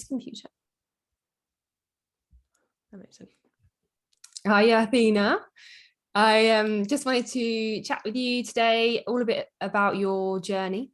computer. Amazing. Hi, Athina. I just wanted to chat with you today all a bit about your journey.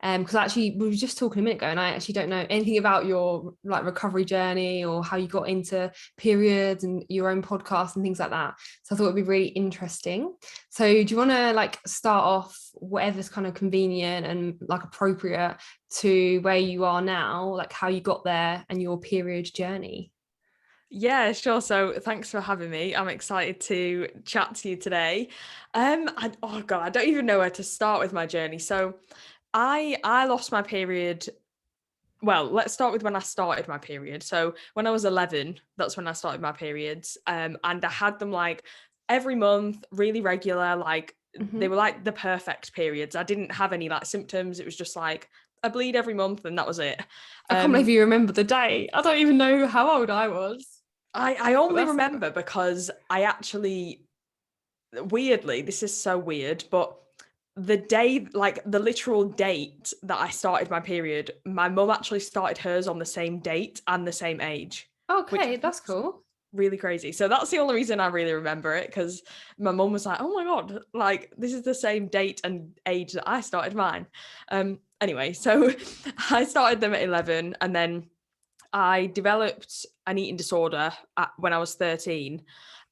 Because actually we were just talking a minute ago and I actually don't know anything about your like recovery journey or how you got into periods and your own podcast and things like that. So I thought it'd be really interesting. So do you want to like start off whatever's kind of convenient and like appropriate to where you are now, like how you got there and your period journey? Yeah, sure. So thanks for having me. I'm excited to chat to you today. I don't even know where to start with my journey. So I lost my period. Well, let's start with when I started my period. So when I was 11, that's when I started my periods. And I had them like every month, really regular, like they were like the perfect periods. I didn't have any like symptoms. It was just like I bleed every month and that was it. I can't believe you remember the day. I don't even know how old I was. I only remember because I actually, weirdly, this is so weird, but the day, like the literal date that I started my period, my mum actually started hers on the same date and the same age. Okay, that's cool. Really crazy. So that's the only reason I really remember it, because my mum was like, oh my God, like this is the same date and age that I started mine. Anyway, so I started them at 11 and then I developed an eating disorder when I was 13,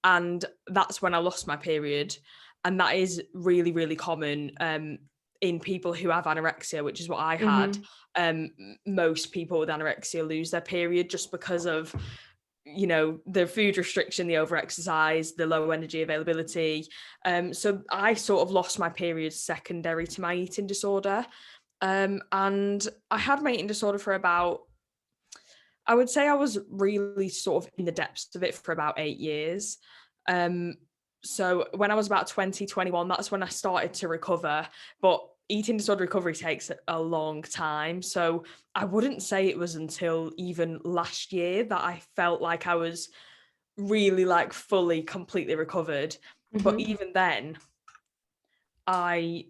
and that's when I lost my period. And that is really, really common in people who have anorexia, which is what I had. Most people with anorexia lose their period just because of, you know, the food restriction, the overexercise, the low energy availability. So I sort of lost my period secondary to my eating disorder. And I had my eating disorder for about, I would say I was really sort of in the depths of it for about 8 years. So when I was about 20, 21, that's when I started to recover. But eating disorder recovery takes a long time. So I wouldn't say it was until even last year that I felt like I was really like fully, completely recovered. But even then, my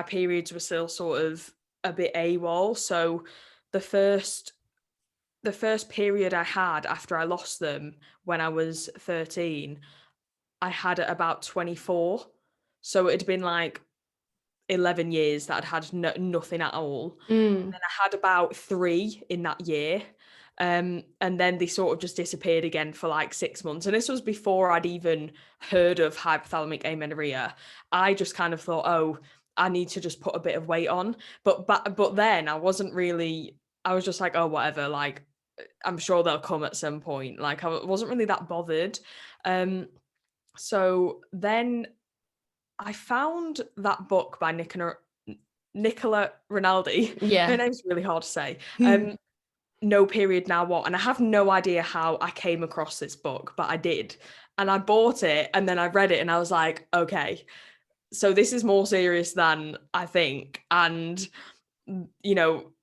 periods were still sort of a bit AWOL. So the first period I had after I lost them when I was 13, I had at about 24. So it had been like 11 years that I'd had nothing at all. And then I had about 3 in that year. And then they sort of just disappeared again for like 6 months. And this was before I'd even heard of hypothalamic amenorrhea. I just kind of thought, oh, I need to just put a bit of weight on. But then I wasn't really, I was just like, oh, whatever, like, I'm sure they'll come at some point. Like, I wasn't really that bothered. So then I found that book by Nicola Rinaldi. Yeah. Her name's really hard to say. No Period Now What? And I have no idea how I came across this book, but I did. And I bought it and then I read it and I was like, okay, so this is more serious than I think. And, you know,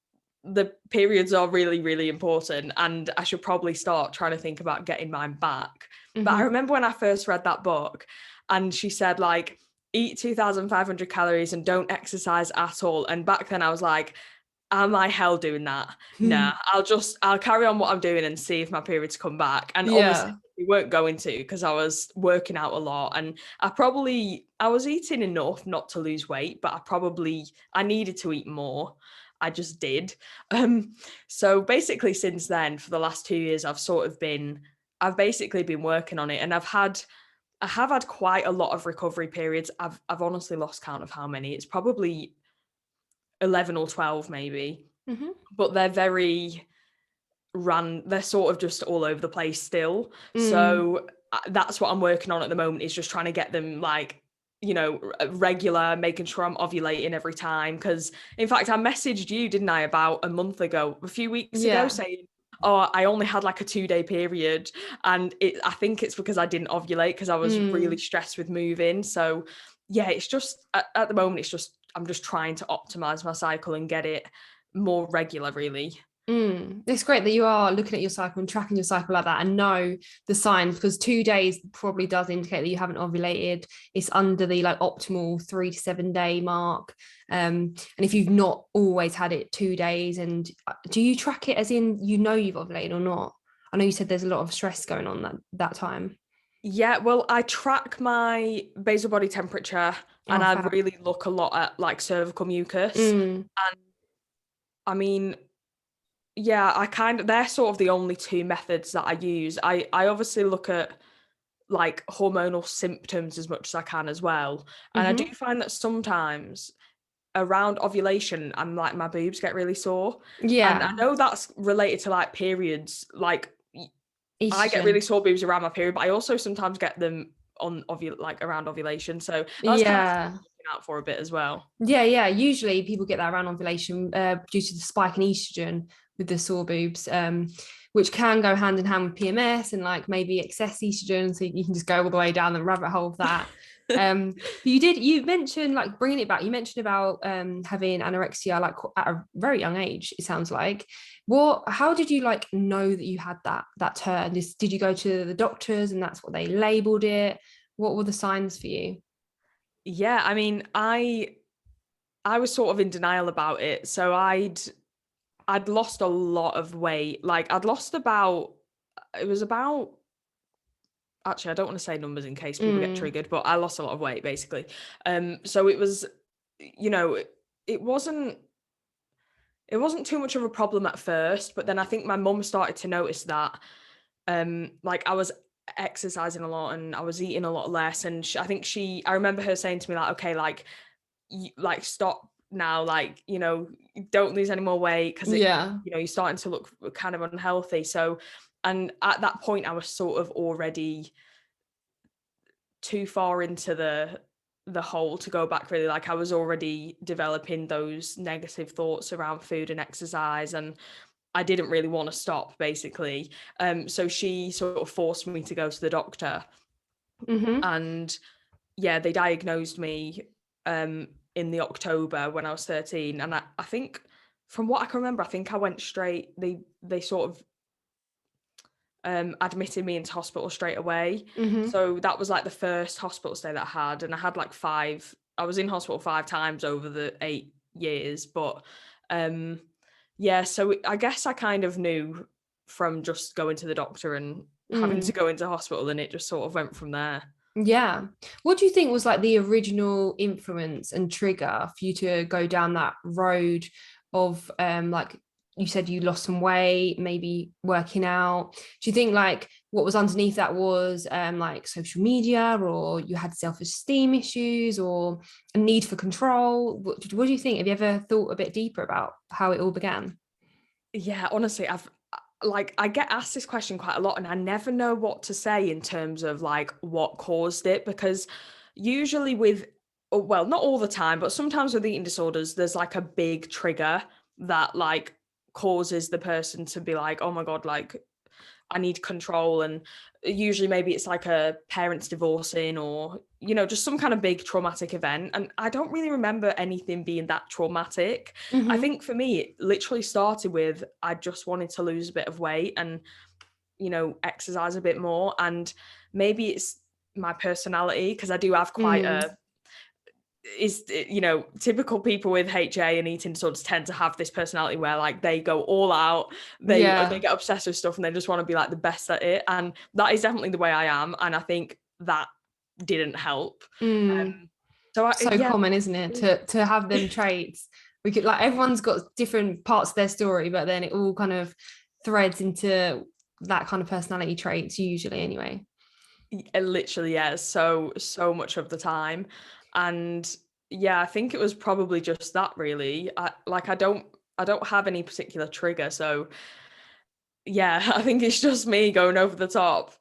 the periods are really, really important and I should probably start trying to think about getting mine back. But I remember when I first read that book and she said like, eat 2,500 calories and don't exercise at all. And back then I was like, am I hell doing that? Nah, I'll carry on what I'm doing and see if my periods come back. And obviously we weren't going to, because I was working out a lot and I was eating enough not to lose weight, but I needed to eat more. I just did. So basically since then, for the last 2 years, I've basically been working on it, and I have had quite a lot of recovery periods. I've honestly lost count of how many. It's probably 11 or 12 maybe. But they're sort of just all over the place still. So that's what I'm working on at the moment, is just trying to get them like, you know, regular, making sure I'm ovulating every time. Because in fact, I messaged you, didn't I, about a few weeks ago, saying, oh, I only had like a 2-day period, and I think it's because I didn't ovulate because I was really stressed with moving. So yeah, it's just at the moment, I'm just trying to optimize my cycle and get it more regular, really. It's great that you are looking at your cycle and tracking your cycle like that and know the signs, because 2 days probably does indicate that you haven't ovulated. It's under the like optimal 3 to 7 day mark. And if you've not always had it 2 days, and do you track it as in you've ovulated or not? I know you said there's a lot of stress going on that time. Yeah, well, I track my basal body temperature and Oh, I fab. really look a lot at like cervical mucus. Mm, And I mean, yeah, they're sort of the only two methods that I use. I obviously look at like hormonal symptoms as much as I can as well. And I do mm-hmm. find that sometimes around ovulation, I'm like, my boobs get really sore. And I Yeah, know that's related to like periods. Like I get really estrogen. sore boobs around my period, but I also sometimes get them on like around ovulation. So that's kind of Yeah. looking out for a bit as well. Yeah. Usually people get that around ovulation due to the spike in estrogen with the sore boobs, which can go hand in hand with PMS and like maybe excess estrogen. So you can just go all the way down the rabbit hole of that. But you mentioned like bringing it back. You mentioned about having anorexia like at a very young age. It sounds like. How did you like know that you had that turn? Did you go to the doctors and that's what they labeled it? What were the signs for you? Yeah, I mean, I was sort of in denial about it. So I'd lost a lot of weight. Like I'd lost about it was about actually I don't want to say numbers in case people get Mm, triggered, but I lost a lot of weight basically. So it was, you know, it wasn't it wasn't too much of a problem at first, but then I think my mum started to notice that like I was exercising a lot and I was eating a lot less, and I remember her saying to me like, okay, like like stop now, like, you know, don't lose any more weight because it, yeah. you know, you're starting to look kind of unhealthy. So, and at that point I was sort of already too far into the hole to go back, really. Like I was already developing those negative thoughts around food and exercise, and I didn't really want to stop basically. So she sort of forced me to go to the doctor, Mm-hmm. and yeah, they diagnosed me in the October when I was 13. And I think from what I can remember, I think I went straight, they sort of admitted me into hospital straight away. Mm-hmm. So that was like the first hospital stay that I had. And I had like I was in hospital 5 times over the 8 years. But yeah, so I guess I kind of knew from just going to the doctor and having to Mm. go into hospital, and it just sort of went from there. Yeah. What do you think was like the original influence and trigger for you to go down that road of like you said you lost some weight, maybe working out? Do you think like what was underneath that was like social media, or you had self-esteem issues, or a need for control? What do you think? Have you ever thought a bit deeper about how it all began? Yeah, honestly, I get asked this question quite a lot, and I never know what to say in terms of like what caused it, because usually with, oh, well, not all the time, but sometimes with eating disorders, there's like a big trigger that like causes the person to be like, oh my God, like I need control. And usually maybe it's like a parents divorcing, or, you know, just some kind of big traumatic event. And I don't really remember anything being that traumatic. I Mm-hmm. think for me, it literally started with I just wanted to lose a bit of weight and, you know, exercise a bit more. And maybe it's my personality, because I do have quite Mm. a, is, you know, typical people with HA and eating disorders tend to have this personality where like they go all out, they Yeah. get obsessed with stuff and they just want to be like the best at it. And that is definitely the way I am, and I think that didn't help. Mm. um so So yeah. common, isn't it, to have them traits? We could like everyone's got different parts of their story, but then it all kind of threads into that kind of personality traits usually anyway. Literally, yeah, so much of the time. And yeah, I think it was probably just that, really. I don't have any particular trigger, so yeah, I think it's just me going over the top.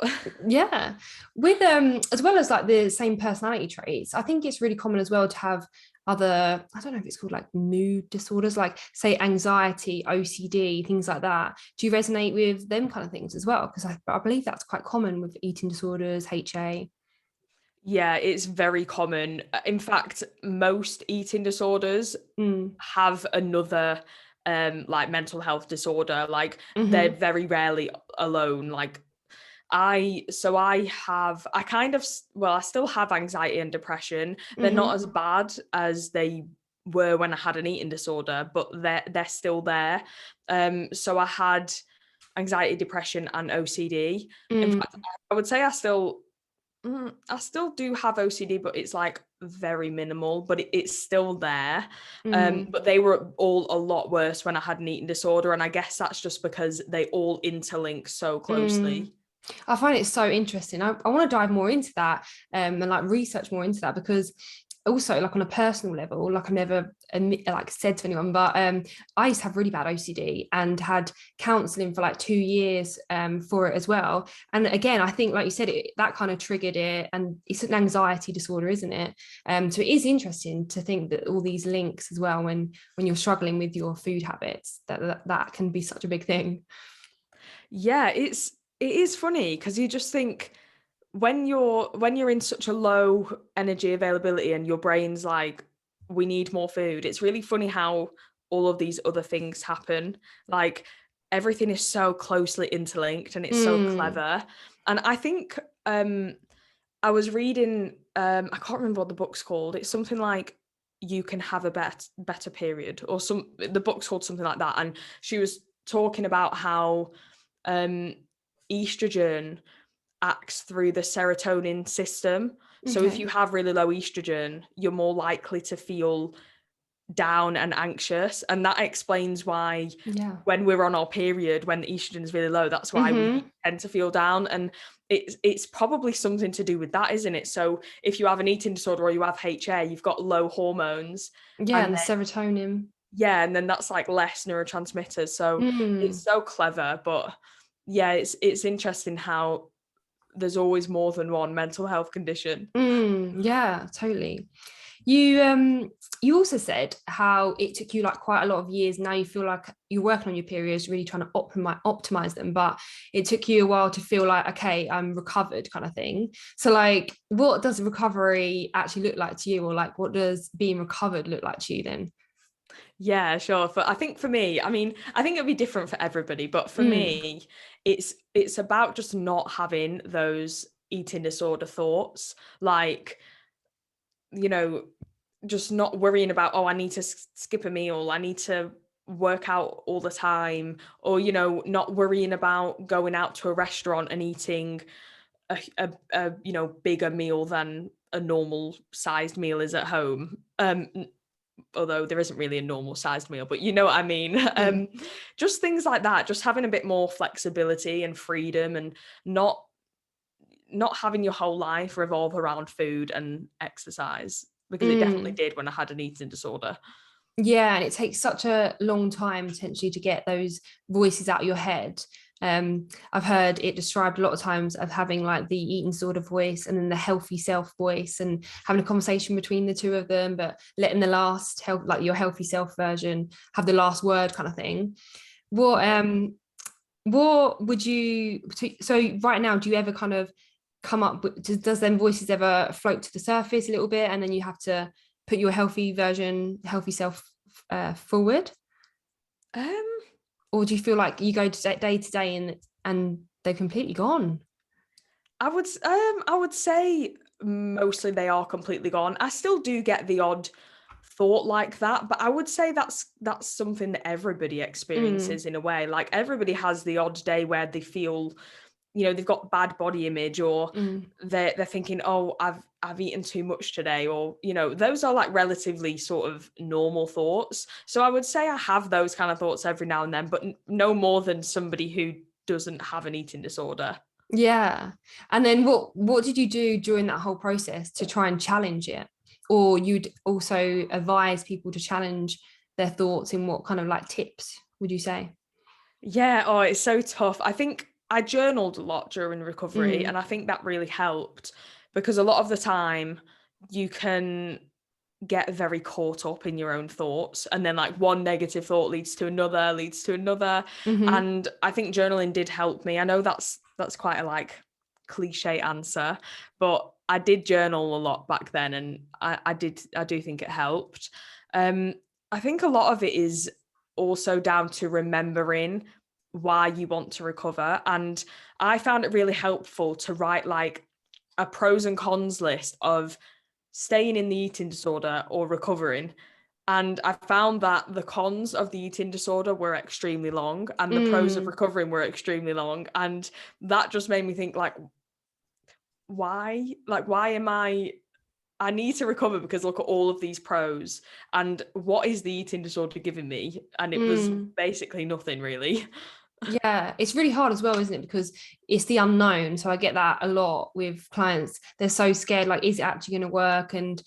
Yeah. With as well as like the same personality traits, I think it's really common as well to have other, I don't know if it's called like mood disorders, like say anxiety, OCD, things like that. Do you resonate with them kind of things as well? Because I believe that's quite common with eating disorders, HA. Yeah, it's very common. In fact, most eating disorders Mm. have another like mental health disorder. Like they're Mm-hmm. very rarely alone. Like I still have anxiety and depression. They're Mm-hmm. not as bad as they were when I had an eating disorder, but they're still there. So I had anxiety, depression, and OCD. In Mm. fact, I would say I still do have OCD, but it's like very minimal, but it's still there. Mm. But they were all a lot worse when I had an eating disorder. And I guess that's just because they all interlink so Mm. closely. I find it so interesting. I want to dive more into that, and like research more into that, because also like on a personal level, like I never like said to anyone, but I used to have really bad OCD and had counselling for like 2 years for it as well. And again, I think like you said, that kind of triggered it, and it's an anxiety disorder, isn't it? So it is interesting to think that all these links as well when you're struggling with your food habits, that can be such a big thing. Yeah, it is funny because you just think when you're in such a low energy availability and your brain's like, we need more food, it's really funny how all of these other things happen. Like everything is so closely interlinked and it's so Mm. clever. And I think I was reading, I can't remember what the book's called. It's something like You Can Have a better period, or the book's called something like that. And she was talking about how estrogen acts through the serotonin system. So if Okay. you have really low estrogen, you're more likely to feel down and anxious. And that explains why Yeah. when we're on our period, when the estrogen is really low, that's why we Mm-hmm. tend to feel down. And it's probably something to do with that, isn't it? So if you have an eating disorder or you have HA, you've got low hormones. Yeah, And and the then, serotonin. yeah, and then that's like less neurotransmitters. So it's Mm. so clever. But yeah, it's interesting how there's always more than one mental health condition. Yeah, totally. You also said how it took you like quite a lot of years. Now you feel like you're working on your periods, really trying to optimize them, but it took you a while to feel like, okay, I'm recovered, kind of thing. So like, what does recovery actually look like to you, or like what does being recovered look like to you then? Yeah, sure. I think for me, I mean, I think it'll be different for everybody, but for Mm. me, it's about just not having those eating disorder thoughts. Like, you know, just not worrying about, oh, I need to skip a meal, I need to work out all the time, or not worrying about going out to a restaurant and eating a bigger meal than a normal sized meal is at home. Although there isn't really a normal sized meal, but you know what I mean. Mm. Just things like that, just having a bit more flexibility and freedom, and not having your whole life revolve around food and exercise, because it definitely Mm. did when I had an eating disorder. Yeah, and it takes such a long time potentially to get those voices out of your head. I've heard it described a lot of times of having like the eating disorder voice and then the healthy self voice, and having a conversation between the two of them, but letting the last help, like your healthy self version, have the last word, kind of thing. What what would you, so right now, do you ever kind of come up with, does them voices ever float to the surface a little bit, and then you have to put your healthy version, healthy self forward? Um, Or do you feel like you go day to day and they're completely gone? I would say mostly they are completely gone. I still do get the odd thought like that, but I would say that's something that everybody Mm. experiences in a way. Like everybody has the odd day where they feel, they've got bad body image, or Mm. they're thinking, oh, I've eaten too much today, or those are like relatively sort of normal thoughts. So I would say I have those kind of thoughts every now and then, but no more than somebody who doesn't have an eating disorder. Yeah. And then what did you do during that whole process to try and challenge it? Or you'd also advise people to challenge their thoughts, in what kind of like tips would you say? Yeah, oh, it's so tough. I think I journaled a lot during recovery, Mm. and I think that really helped, because a lot of the time you can get very caught up in your own thoughts, and then like one negative thought leads to another. Hmm. And I think journaling did help me. I know that's quite a like cliche answer, but I did journal a lot back then, and I do think it helped. um I think a lot of it is also down to remembering why you want to recover. And I found it really helpful to write like a pros and cons list of staying in the eating disorder or recovering. And I found that the cons of the eating disorder were extremely long and the pros of recovering were extremely long. And that just made me think like, why am I need to recover because look at all of these pros, and what is the eating disorder giving me? And it was basically nothing really. Yeah, it's really hard as well, isn't it? Because it's the unknown. So I get that a lot with clients. They're so scared, like, is it actually going to work? And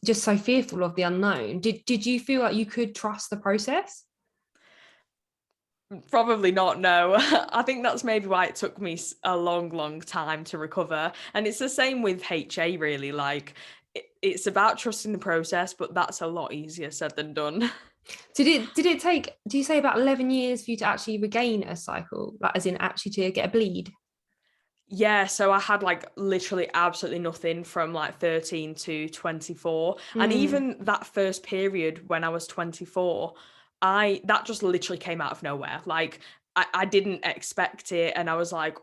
just so fearful of the unknown. Did you feel like you could trust the process? Probably not, no. I think that's maybe why it took me a long time to recover. And it's the same with HA, really. Like, it's about trusting the process, but that's a lot easier said than done. Did it take, do you say, about 11 years for you to actually regain a cycle, like as in actually to get a bleed? Yeah, so I had like literally absolutely nothing from like 13 to 24. And even that first period when I was 24, that just literally came out of nowhere. Like I didn't expect it. And I was like,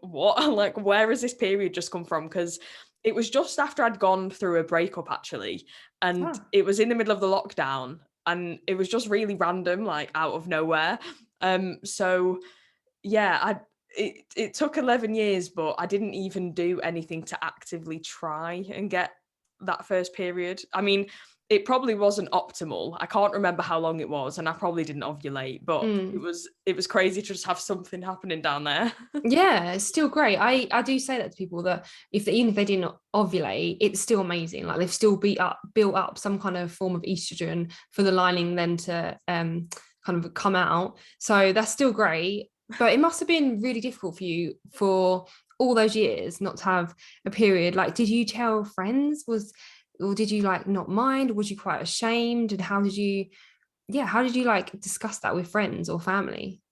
what? Like, where has this period just come from? Because it was just after I'd gone through a breakup actually. And it was in the middle of the lockdown. And it was just really random, like out of nowhere. So yeah, it took 11 years, but I didn't even do anything to actively try and get that first period. I mean, it probably wasn't optimal. I can't remember how long it was, and I probably didn't ovulate, but it was crazy to just have something happening down there. Yeah, it's still great. I do say that to people, that even if they didn't ovulate, it's still amazing. Like they've still built up some kind of form of estrogen for the lining then to kind of come out. So that's still great. But it must have been really difficult for you for all those years not to have a period. Like, did you tell friends? Or did you like not mind? Was you quite ashamed? And how did you like discuss that with friends or family?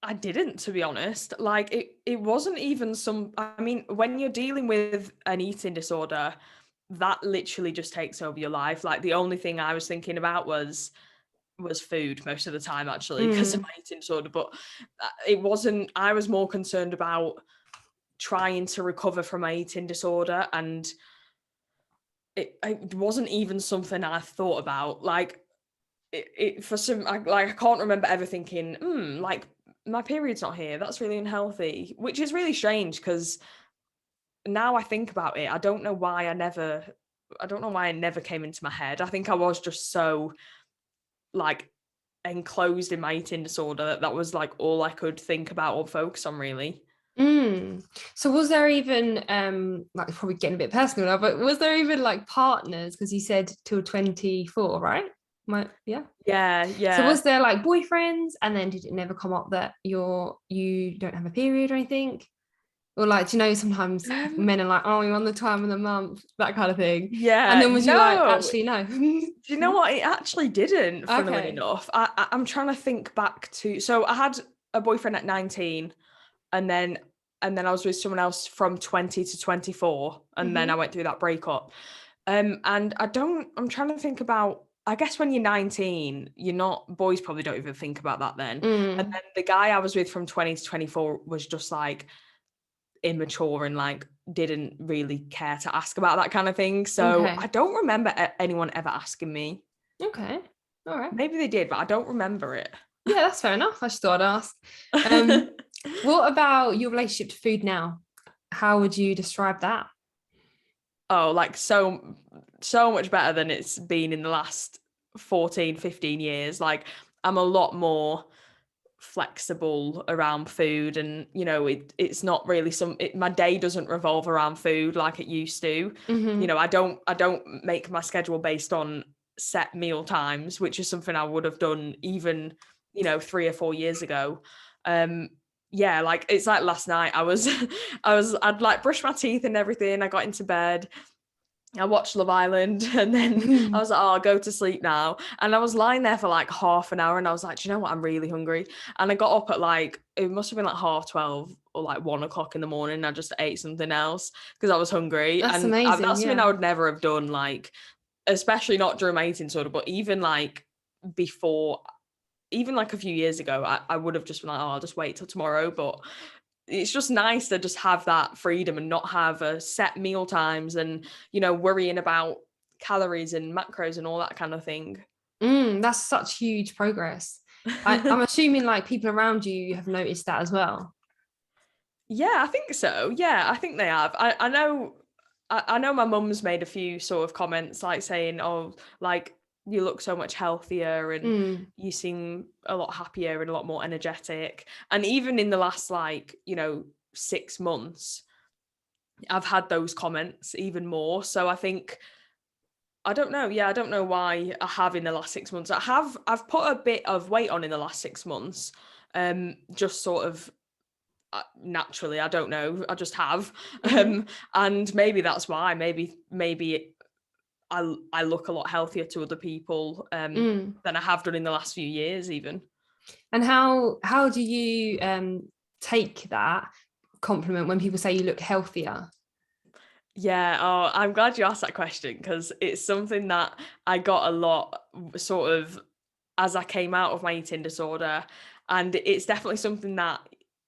I didn't, to be honest. Like it wasn't even I mean, when you're dealing with an eating disorder, that literally just takes over your life. Like the only thing I was thinking about was food most of the time, actually, because of my eating disorder. But it wasn't, I was more concerned about trying to recover from my eating disorder, and it wasn't even something I thought about. Like it for some, I can't remember ever thinking, like my period's not here, that's really unhealthy, which is really strange because now I think about it, I don't know why it never came into my head. I think I was just so like enclosed in my eating disorder that was like all I could think about or focus on, really. So was there even like, probably getting a bit personal now, but was there even like partners, because you said till 24, right? Yeah. So was there like boyfriends, and then did it never come up that you don't have a period or anything? Or like, do you know, sometimes men are like, oh, you're on the time of the month, that kind of thing. Yeah, And then was you like, no. actually, no? Do you know what? It actually didn't, funnily Okay. enough. I'm trying to think back to, so I had a boyfriend at 19, and then I was with someone else from 20 to 24, and then I went through that breakup. And I'm trying to think about, I guess when you're 19, boys probably don't even think about that then. And then the guy I was with from 20 to 24 was just like immature and like didn't really care to ask about that kind of thing. So Okay. I don't remember anyone ever asking me. Okay. All right. Maybe they did, but I don't remember it. Yeah, that's fair enough. I just thought I'd ask. What about your relationship to food now? How would you describe that? Oh, like so much better than it's been in the last 14, 15 years. Like I'm a lot more flexible around food, and it's not really my day doesn't revolve around food like it used to. I don't make my schedule based on set meal times, which is something I would have done even 3 or 4 years ago. Yeah, like it's like last night I'd like brushed my teeth and everything, I got into bed, I watched Love Island, and then I was like, oh, I'll go to sleep now. And I was lying there for like half an hour, and I was like, do you know what? I'm really hungry. And I got up at like, it must have been like 12:30 or like 1 o'clock in the morning. And I just ate something else because I was hungry. That's And amazing. that's something I Yeah. would never have done, like, especially not during my eating disorder, but even like before even like a few years ago, I would have just been like, oh, I'll just wait till tomorrow. But it's just nice to just have that freedom and not have a set meal times and, you know, worrying about calories and macros and all that kind of thing. That's such huge progress. I'm assuming like people around you have noticed that as well. Yeah, I think so. Yeah, I think they have. I know my mum's made a few sort of comments like saying, oh, like you look so much healthier and you seem a lot happier and a lot more energetic. And even in the last, like, you know, 6 months, I've had those comments even more. So I think, I don't know. Yeah, I don't know why I have in the last 6 months. I've put a bit of weight on in the last 6 months. Just sort of naturally, I don't know, I just have. And maybe that's why, maybe I look a lot healthier to other people than I have done in the last few years even. And how do you take that compliment when people say you look healthier? Yeah, oh, I'm glad you asked that question, because it's something that I got a lot sort of as I came out of my eating disorder, and it's definitely something that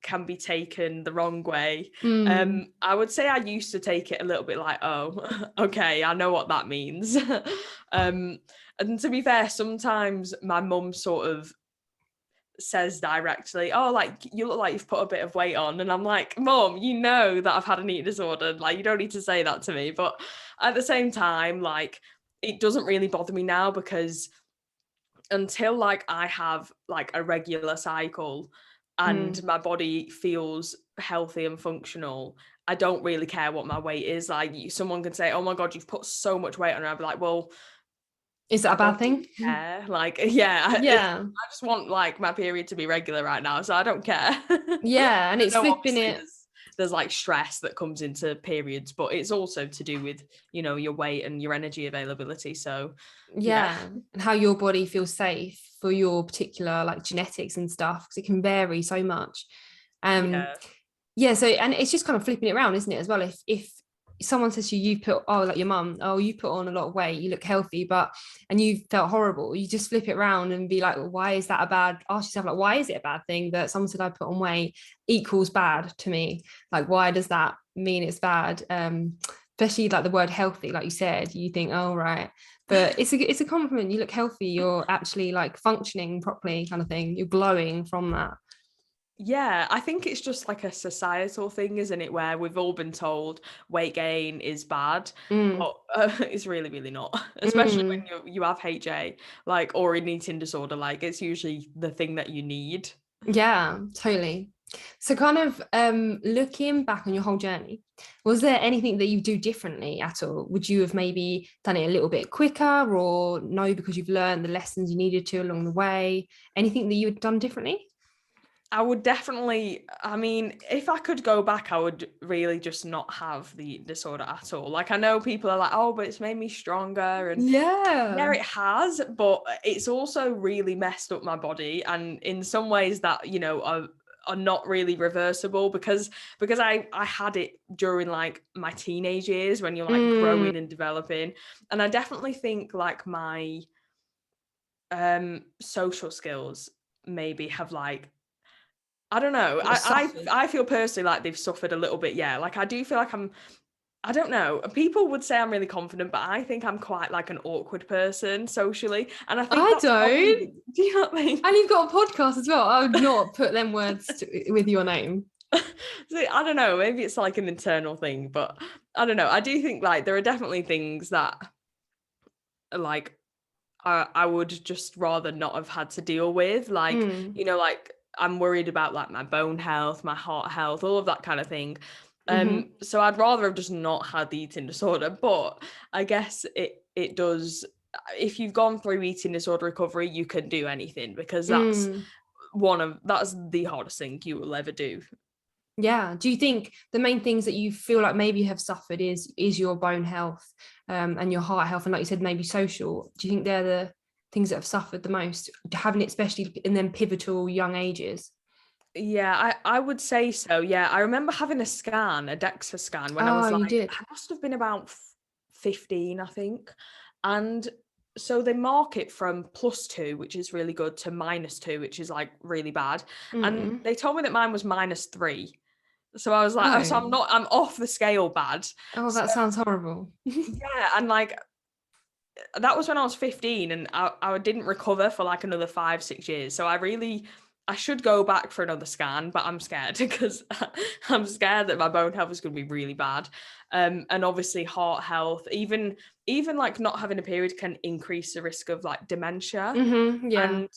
can be taken the wrong way. I would say I used to take it a little bit like, oh, okay, I know what that means. And to be fair, sometimes my mum sort of says directly, oh, like you look like you've put a bit of weight on, and I'm like, Mum, you know that I've had an eating disorder, like you don't need to say that to me. But at the same time, like, it doesn't really bother me now, because until like I have like a regular cycle and my body feels healthy and functional, I don't really care what my weight is. Like, someone can say, oh my god, you've put so much weight on, and I'd be like, well, Is that I a bad don't thing? really care. Like, yeah, Yeah. I just want like my period to be regular right now, so I don't care. Yeah, and I it's know flipping obviously it. there's like stress that comes into periods, but it's also to do with, you know, your weight and your energy availability. So yeah. Yeah, and how your body feels safe for your particular like genetics and stuff, because it can vary so much. Yeah. Yeah, so and it's just kind of flipping it around, isn't it, as well? If someone says to you, you put, oh, like your mum, oh, you put on a lot of weight, you look healthy, but and you felt horrible, you just flip it around and be like, well, why is that a bad, ask yourself, like, why is it a bad thing that someone said I put on weight equals bad to me? Like, why does that mean it's bad? Especially like the word healthy, like you said, you think, oh right, but it's a compliment. You look healthy, you're actually like functioning properly, kind of thing, you're glowing from that. Yeah, I think it's just like a societal thing, isn't it? Where we've all been told weight gain is bad, but it's really, really not. Especially when you have HA, like, or an eating disorder, like it's usually the thing that you need. Yeah, totally. So kind of looking back on your whole journey, was there anything that you do differently at all? Would you have maybe done it a little bit quicker, or no, because you've learned the lessons you needed to along the way? Anything that you had done differently? I would definitely, I mean, if I could go back, I would really just not have the disorder at all. Like, I know people are like, oh, but it's made me stronger. And yeah, Yeah. it has, but it's also really messed up my body. And in some ways that, you know, are not really reversible, because I had it during like my teenage years, when you're like growing and developing. And I definitely think like my social skills maybe have like, I don't know. Suffered. I feel personally like they've suffered a little bit. Yeah, like I do feel like I don't know. People would say I'm really confident, but I think I'm quite like an awkward person socially, and I think I that's don't. probably. Do you know what I mean? And you've got a podcast as well. I would not put them words with your name. So, I don't know. Maybe it's like an internal thing, but I don't know. I do think like there are definitely things that like I would just rather not have had to deal with. Like, you know, like I'm worried about like my bone health, my heart health, all of that kind of thing. So I'd rather have just not had the eating disorder. But I guess it does. If you've gone through eating disorder recovery, you can do anything, because that's the hardest thing you will ever do. Yeah. Do you think the main things that you feel like maybe have suffered is your bone health, and your heart health, and like you said, maybe social? Do you think they're the things that have suffered the most, having it especially in them pivotal young ages? Yeah, I would say so. Yeah, I remember having a DEXA scan when I Oh, was you like, did. I must have been about 15, I think. And so they mark it from +2, which is really good, to -2, which is like really bad. And they told me that mine was -3. So I was like, oh, so I'm off the scale bad. Oh, So, that sounds horrible. yeah. And like, that was when I was 15, and I didn't recover for like another 5-6 years. So I should go back for another scan, but I'm scared because I'm scared that my bone health is going to be really bad. And obviously heart health, even like not having a period can increase the risk of like dementia. Yeah. And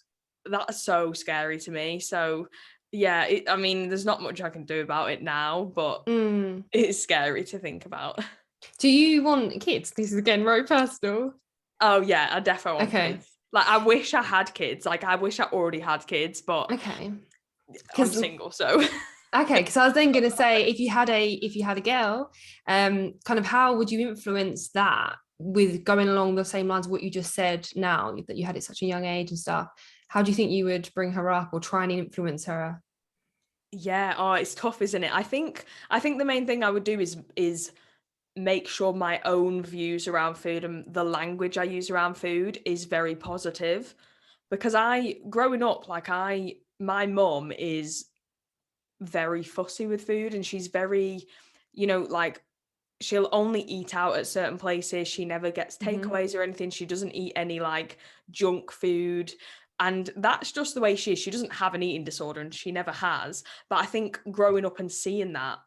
that's so scary to me. So yeah, I mean, there's not much I can do about it now, but it's scary to think about. Do you want kids? This is again very personal. Oh yeah, I definitely want Okay. kids. Like, I wish I had kids. Like, I wish I already had kids, but Okay. I'm single, so. Okay, because I was then going to say, if you had a girl, kind of how would you influence that with going along the same lines of what you just said now, that you had at such a young age and stuff? How do you think you would bring her up or try and influence her? Yeah, oh, it's tough, isn't it? I think the main thing I would do is make sure my own views around food and the language I use around food is very positive. Because growing up, like, my mum is very fussy with food, and she's very, like, she'll only eat out at certain places. She never gets takeaways or anything. She doesn't eat any like junk food. And that's just the way she is. She doesn't have an eating disorder, and she never has. But I think growing up and seeing that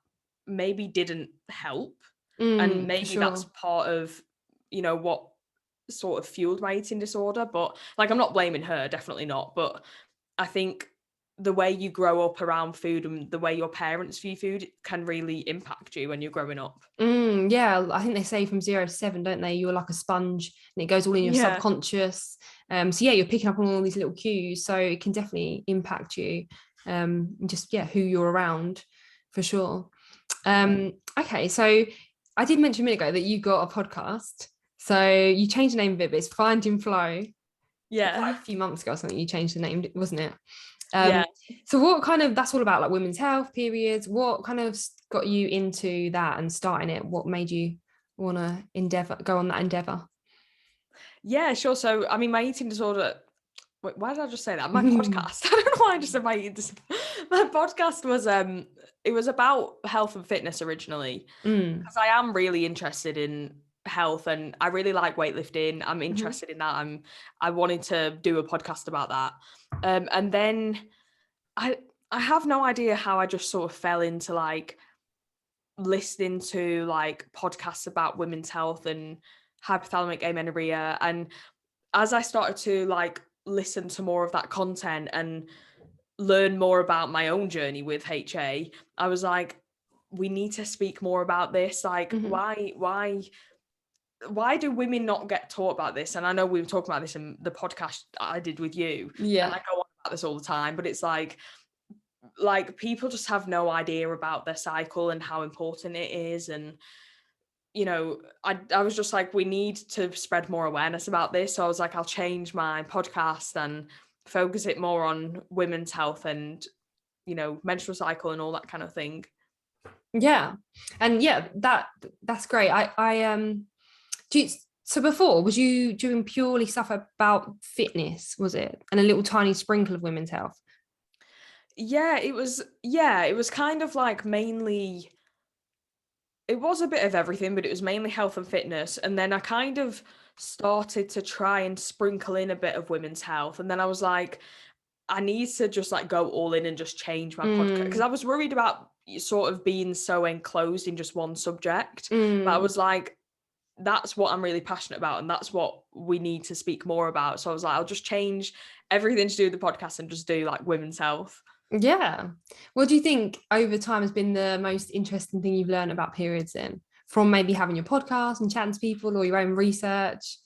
maybe didn't help. And maybe that's part of, what sort of fueled my eating disorder. But like, I'm not blaming her, definitely not. But I think the way you grow up around food and the way your parents view food can really impact you when you're growing up. Yeah, I think they say from 0 to 7, don't they? You're like a sponge and it goes all in your subconscious. So yeah, you're picking up on all these little cues. So it can definitely impact you. Just who you're around, for sure. Okay, so I did mention a minute ago that you got a podcast. So you changed the name of it, but it's Finding Flow. Yeah. Like a few months ago or something, you changed the name, wasn't it? Yeah. So what kind of, that's all about like women's health, periods, what kind of got you into that and starting it? What made you want to go on that endeavor? Yeah, sure. So, I mean, my eating disorder, wait, why did I just say that? My podcast. I don't know why I just said my eating disorder. My podcast was, it was about health and fitness originally, because I am really interested in health and I really like weightlifting. I'm interested in that. I wanted to do a podcast about that. And then I have no idea how I just sort of fell into like listening to like podcasts about women's health and hypothalamic amenorrhea. And as I started to like listen to more of that content and learn more about my own journey with HA, I was like, we need to speak more about this. Like, why do women not get taught about this? And I know we were talking about this in the podcast I did with you. Yeah. And I go on about this all the time, but it's like people just have no idea about their cycle and how important it is. And I was just like, we need to spread more awareness about this. So I was like, I'll change my podcast and focus it more on women's health and menstrual cycle and all that kind of thing. Yeah. And yeah, that's great. So before, was you doing purely stuff about fitness, was it? And a little tiny sprinkle of women's health? Yeah, it was kind of like mainly, it was a bit of everything, but it was mainly health and fitness. And then I kind of started to try and sprinkle in a bit of women's health. And then I was like, I need to just like go all in and just change my podcast, because I was worried about sort of being so enclosed in just one subject. But I was like, that's what I'm really passionate about, and that's what we need to speak more about. So I was like, I'll just change everything to do with the podcast and just do like women's health. Yeah. What do you think over time has been the most interesting thing you've learned about periods then, from maybe having your podcast and chatting to people or your own research?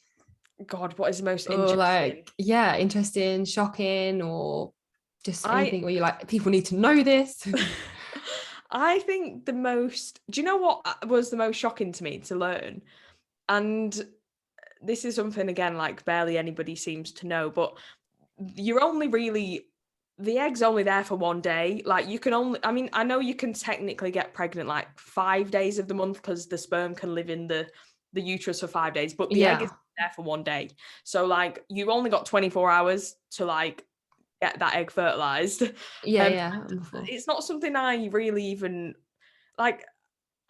God, what is the most Or interesting? like, yeah, interesting, shocking, or just anything where you're like, people need to know this? I think do you know what was the most shocking to me to learn? And this is something, again, like barely anybody seems to know, but you're only really, the egg's only there for one day. Like, you can only, I mean, I know you can technically get pregnant like 5 days of the month because the sperm can live in the the uterus for 5 days, but the egg is there for 1 day. So like you've only got 24 hours to like get that egg fertilized. It's not something I really even like.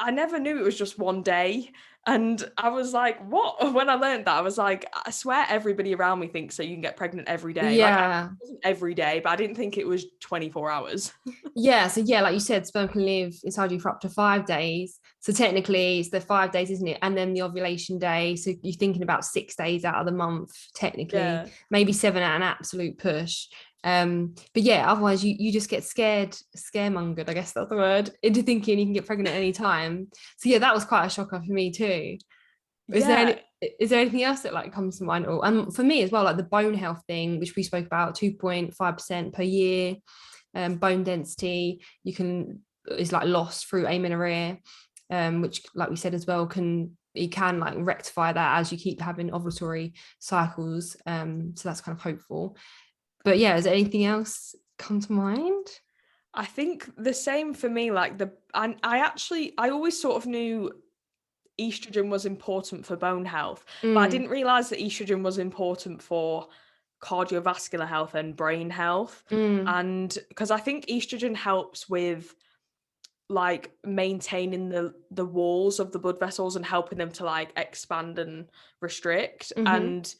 I never knew it was just 1 day. And I was like, what? When I learned that, I was like, I swear everybody around me thinks that you can get pregnant every day. Like, it wasn't every day, but I didn't think it was 24 hours. So like you said, sperm can live inside you for up to 5 days. So technically it's the 5 days, isn't it? And then the ovulation day. So you're thinking about 6 days out of the month, technically, maybe 7 at an absolute push. But yeah, otherwise you just get scaremongered, I guess that's the word, into thinking you can get pregnant any time. So yeah, that was quite a shocker for me too. Is there anything else that like comes to mind? Or for me as well, like the bone health thing, which we spoke about, 2.5% per year, bone density is like lost through amenorrhea, which like we said as well can like rectify that as you keep having ovulatory cycles. So that's kind of hopeful. But yeah, is there anything else come to mind? I think the same for me. Like I always sort of knew estrogen was important for bone health, but I didn't realize that estrogen was important for cardiovascular health and brain health. And because I think estrogen helps with like maintaining the walls of the blood vessels and helping them to like expand and restrict. And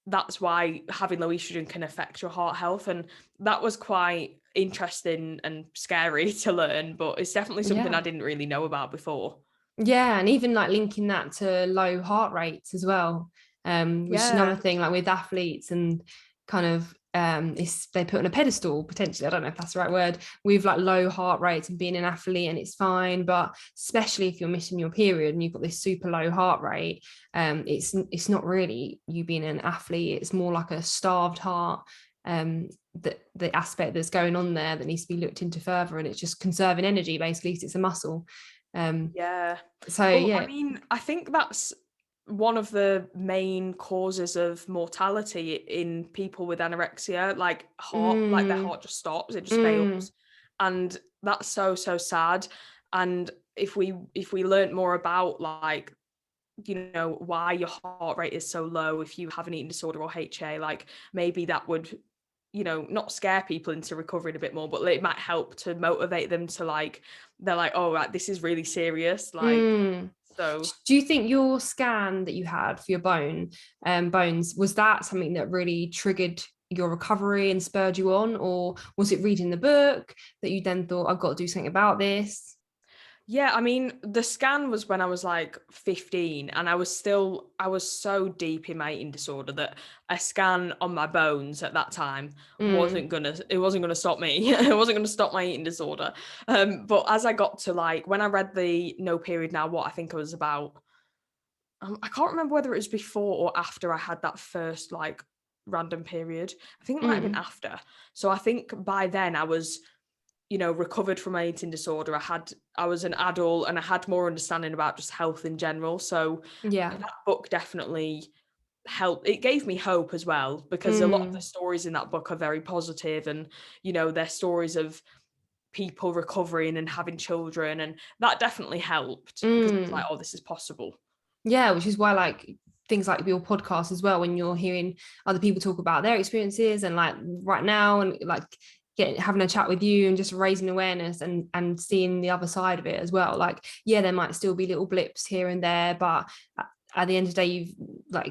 that's why having low estrogen can affect your heart health. And that was quite interesting and scary to learn, but it's definitely something I didn't really know about before. Yeah, and even like linking that to low heart rates as well, which is another thing, like with athletes and kind of they put on a pedestal potentially, I don't know if that's the right word, with like low heart rates and being an athlete, and it's fine, but especially if you're missing your period and you've got this super low heart rate, it's not really you being an athlete, it's more like a starved heart. The aspect that's going on there that needs to be looked into further, and it's just conserving energy basically, it's a muscle. I mean, I think that's one of the main causes of mortality in people with anorexia, like like their heart just stops, it just fails. And that's so sad. And if we learned more about like, you know, why your heart rate is so low if you have an eating disorder or HA, like maybe that would, you know, not scare people into recovering a bit more, but it might help to motivate them to like, they're like, oh, right, this is really serious. Like, so. Do you think your scan that you had for your bones, was that something that really triggered your recovery and spurred you on, or was it reading the book that you then thought, I've got to do something about this? Yeah, I mean, the scan was when I was like 15, and I was so deep in my eating disorder that a scan on my bones at that time wasn't gonna stop me. It wasn't gonna stop my eating disorder. But as I got to like, when I read the No Period Now What, I think it was about, I can't remember whether it was before or after I had that first like random period. I think it might have been after. So I think by then I was, you know, recovered from my eating disorder. I was an adult and I had more understanding about just health in general. So that book definitely helped. It gave me hope as well, because a lot of the stories in that book are very positive, and, you know, they're stories of people recovering and having children, and that definitely helped, because it's like, oh, this is possible. Yeah, which is why like things like your podcast as well, when you're hearing other people talk about their experiences, and like right now, and like having a chat with you and just raising awareness and seeing the other side of it as well. Like, yeah, there might still be little blips here and there, but at the end of the day,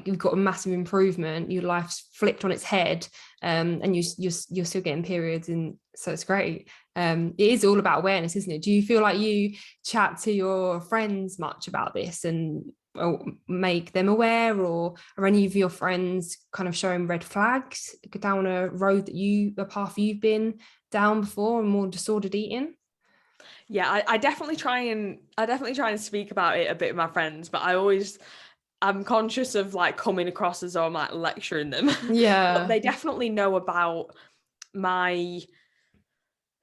you've got a massive improvement. Your life's flipped on its head, and you're still getting periods, and so it's great. It is all about awareness, isn't it? Do you feel like you chat to your friends much about this and make them aware, or are any of your friends kind of showing red flags down a path you've been down before, and more disordered eating? Yeah, I definitely try and speak about it a bit with my friends, but I'm conscious of like coming across as though I'm like lecturing them. But they definitely know about my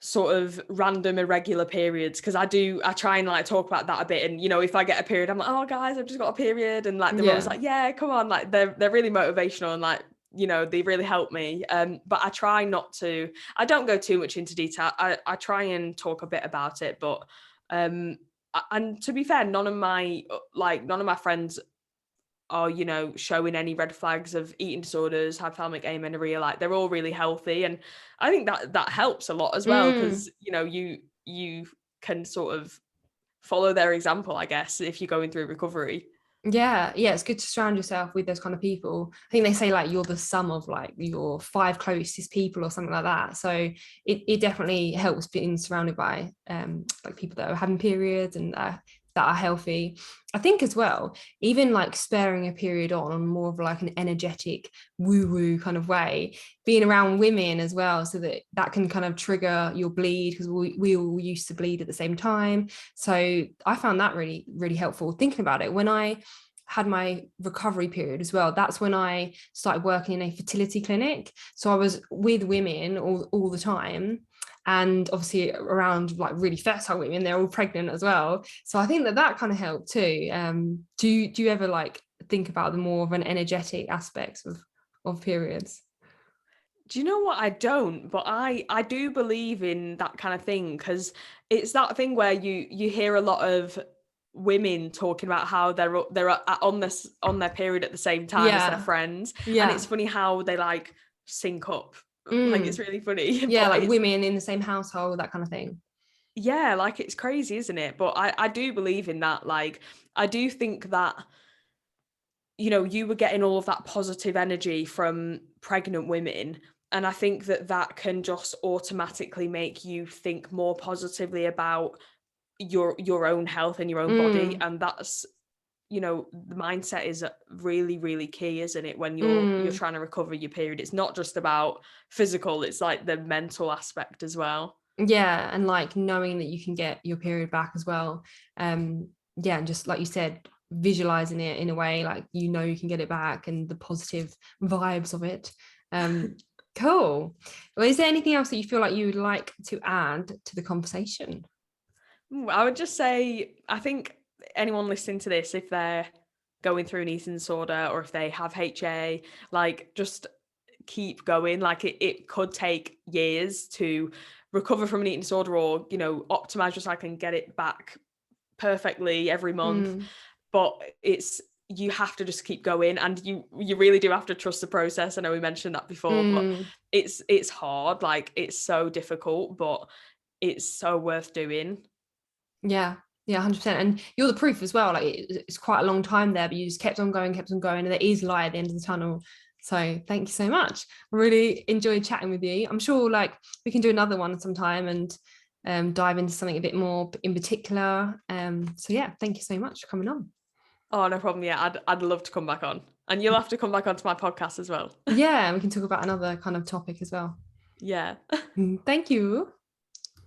sort of random irregular periods, because I try and like talk about that a bit, and, you know, if I get a period, I'm like, oh guys, I've just got a period, and like they're always like, yeah, come on, like they're really motivational, and like, you know, they really help me. But I don't go too much into detail. I try and talk a bit about it, but and to be fair, none of my friends are, you know, showing any red flags of eating disorders, hypothalamic amenorrhea, like they're all really healthy. And I think that helps a lot as well, because, you know, you can sort of follow their example, I guess, if you're going through recovery. Yeah, it's good to surround yourself with those kind of people. I think they say like you're the sum of like your 5 closest people or something like that. So it definitely helps being surrounded by like people that are having periods and that are healthy. I think as well, even like sparing a period on more of like an energetic woo-woo kind of way, being around women as well, so that can kind of trigger your bleed, because we all used to bleed at the same time. So I found that really, really helpful. Thinking about it, when I had my recovery period as well, that's when I started working in a fertility clinic. So I was with women all the time, and obviously around like really fertile women, they're all pregnant as well. So I think that kind of helped too. Do you ever like think about the more of an energetic aspects of periods? Do you know what? I don't, but I do believe in that kind of thing, because it's that thing where you hear a lot of women talking about how they're on their period at the same time as their friends, and it's funny how they like sync up. Like, it's really funny. Yeah, But like women in the same household, that kind of thing. yeah, like, it's crazy, isn't it? But I do believe in that. Like, I do think that, you know, you were getting all of that positive energy from pregnant women. And I think that can just automatically make you think more positively about your own health and your own body. And that's, you know, the mindset is really, really key, isn't it? When you're trying to recover your period, it's not just about physical, it's like the mental aspect as well. Yeah, and like knowing that you can get your period back as well. Yeah, and just like you said, visualizing it in a way like you know you can get it back, and the positive vibes of it. Cool. Well, is there anything else that you feel like you would like to add to the conversation? I would just say, I think anyone listening to this, if they're going through an eating disorder or if they have HA, like, just keep going. Like, it could take years to recover from an eating disorder, or, you know, optimize your cycle and get it back perfectly every month. But you have to just keep going, and you really do have to trust the process. I know we mentioned that before, but it's hard. Like, it's so difficult, but it's so worth doing. Yeah, 100%. And you're the proof as well. Like it's quite a long time there, but you just kept on going, and there is light at the end of the tunnel. So thank you so much. I really enjoyed chatting with you. I'm sure like we can do another one sometime and dive into something a bit more in particular. So yeah, thank you so much for coming on. Oh, no problem. Yeah, I'd love to come back on, and you'll have to come back onto my podcast as well. Yeah, we can talk about another kind of topic as well. Yeah. Thank you.